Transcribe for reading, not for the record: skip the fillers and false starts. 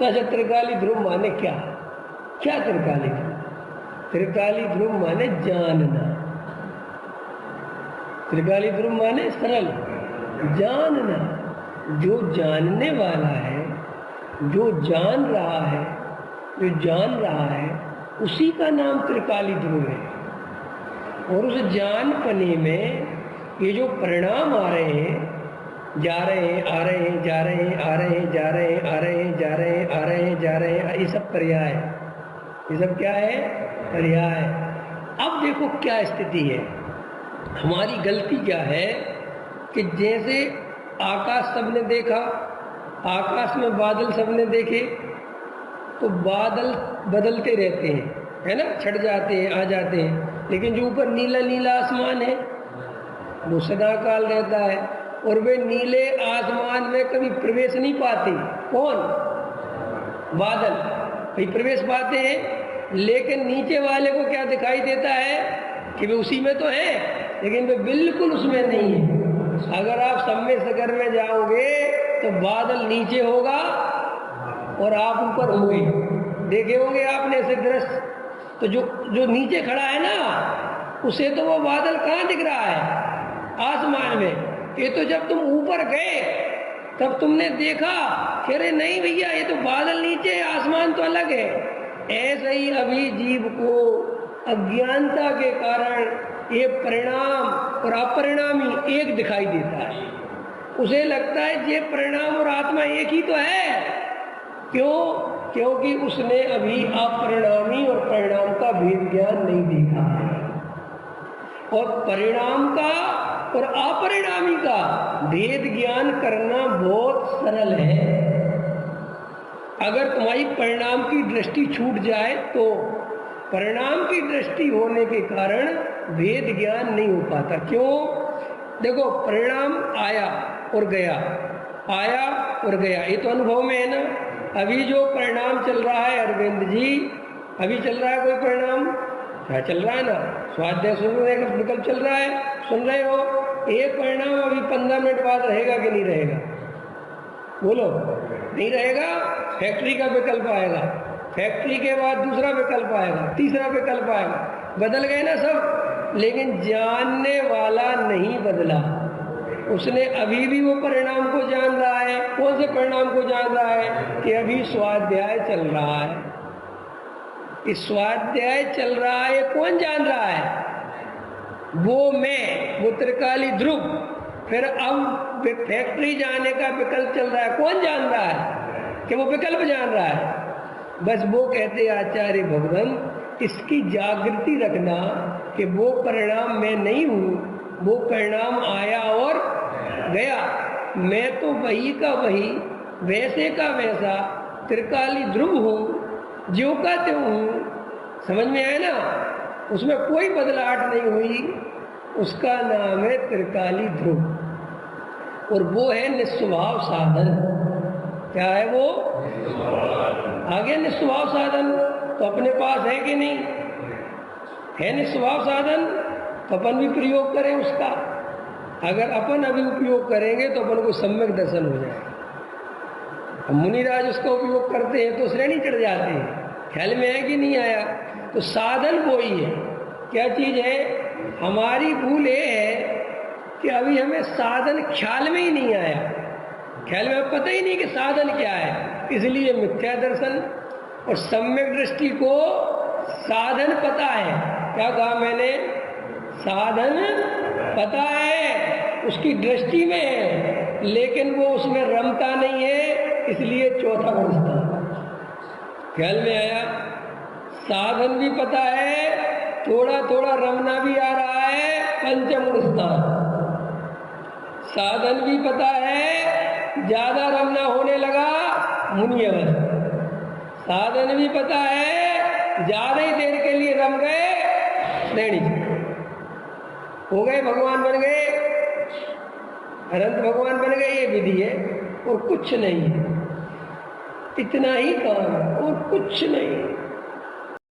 तो अच्छा त्रिकाली ध्रुव माने क्या? क्या त्रिकाली ध्रुव? त्रिकाली ध्रुव माने जानना। त्रिकाली ध्रुव माने सरल जानना। जो जानने वाला है, जो जान रहा है, जो जान रहा है, उसी का नाम त्रिकाली ध्रुव है। और उस जान पने में ये जो परिणाम आ रहे हैं, जा रहे हैं, आ रहे हैं, जा रहे हैं, आ रहे हैं, जा रहे हैं, आ रहे हैं, जा रहे हैं, आ रहे हैं, जा रहे हैं, ये सब पर्याय। ये सब क्या है? पर्याय। अब देखो क्या स्थिति है, हमारी गलती क्या है कि जैसे आकाश सबने देखा, आकाश में बादल सबने देखे, तो बादल बदलते रहते हैं, है ना, छट जाते हैं, आ जाते हैं, लेकिन जो ऊपर नीला नीला आसमान है वो सदाकाल रहता है। और वे नीले आसमान में कभी प्रवेश नहीं पाते। कौन? बादल भाई प्रवेश पाते हैं, लेकिन नीचे वाले को क्या दिखाई देता है कि वे उसी में तो है, लेकिन वे बिल्कुल उसमें नहीं है। अगर आप सम्य सागर में जाओगे तो बादल नीचे होगा और आप ऊपर होंगे। देखे होंगे आपने ऐसे दृश्य। तो जो नीचे खड़ा है ना, उसे तो वो बादल कहाँ दिख रहा है? आसमान में। ये तो जब तुम ऊपर गए तब तुमने देखा कि अरे नहीं भैया, ये तो बादल नीचे है, आसमान तो अलग है। ऐसे ही अभी जीव को अज्ञानता के कारण ये परिणाम और अपरिणामी एक दिखाई देता है। उसे लगता है ये परिणाम और आत्मा एक ही तो है। क्यों? क्योंकि उसने अभी अपरिणामी और परिणाम का भेद ज्ञान नहीं देखा है। और परिणाम का और अपरिणामी का भेद ज्ञान करना बहुत सरल है। अगर तुम्हारी परिणाम की दृष्टि छूट जाए तो परिणाम की दृष्टि होने के कारण भेद ज्ञान नहीं हो पाता। क्यों? देखो, परिणाम आया और गया, आया और गया, ये तो अनुभव में है ना। अभी जो परिणाम चल रहा है अरविंद जी, अभी चल रहा है कोई परिणाम? क्या चल रहा है ना? स्वाध्याय सुनने का विकल्प चल रहा है, सुन रहे हो। एक परिणाम अभी 15 मिनट बाद रहेगा कि नहीं रहेगा? बोलो। नहीं रहेगा। फैक्ट्री का विकल्प आएगा, फैक्ट्री के बाद दूसरा विकल्प आएगा, तीसरा विकल्प आएगा, बदल गए ना सब। लेकिन जानने वाला नहीं बदला। उसने अभी भी वो परिणाम को जान रहा है। कौन से परिणाम को जान रहा है? कि अभी स्वाध्याय चल रहा है। इस स्वाध्याय चल रहा है, कौन जान रहा है? वो मैं, वो त्रिकाली ध्रुव। फिर अब फैक्ट्री जाने का विकल्प चल रहा है, कौन जान रहा है? कि वो विकल्प जान रहा है। बस वो कहते आचार्य भगवान, इसकी जागृति रखना कि वो परिणाम मैं नहीं हूँ, वो परिणाम आया और गया। मैं तो वही का वही, वैसे का वैसा त्रिकाली ध्रुव हूँ, ज्यों का त्यों हूँ। समझ में आया ना? उसमें कोई बदलाहट नहीं हुई। उसका नाम है त्रिकाली ध्रुव। और वो है निस्वभाव साधन। क्या है वो? आगे निस्वभाव साधन तो अपने पास है कि नहीं है? निस्वभाव साधन तो अपन भी प्रयोग करें उसका। अगर अपन अभी उपयोग करेंगे तो अपन को सम्यक दर्शन हो जाएगा। मुनिराज उसका उपयोग करते हैं तो श्रेणी चढ़ जाते हैं। ख्याल में है कि नहीं आया? तो साधन वो ही है। क्या चीज है? हमारी भूल ये है कि अभी हमें साधन ख्याल में ही नहीं आया। ख्याल में पता ही नहीं कि साधन क्या है, इसलिए मिथ्या दर्शन। और सम्यक दृष्टि को साधन पता है। क्या कहा मैंने? साधन पता है, उसकी दृष्टि में है, लेकिन वो उसमें रमता नहीं है, इसलिए चौथा गुण स्थान। ख्याल में आया? साधन भी पता है, थोड़ा थोड़ा रमना भी आ रहा है, पंचम गुण स्थान। साधन भी पता है, ज्यादा रमना होने लगा, मुनि अवस्था। साधन भी पता है, ज्यादा ही देर के लिए रम गए, श्रेणी हो गए, भगवान बन गए, अनंत भगवान बन गए। ये विधि है और कुछ नहीं है। इतना ही काम और कुछ नहीं।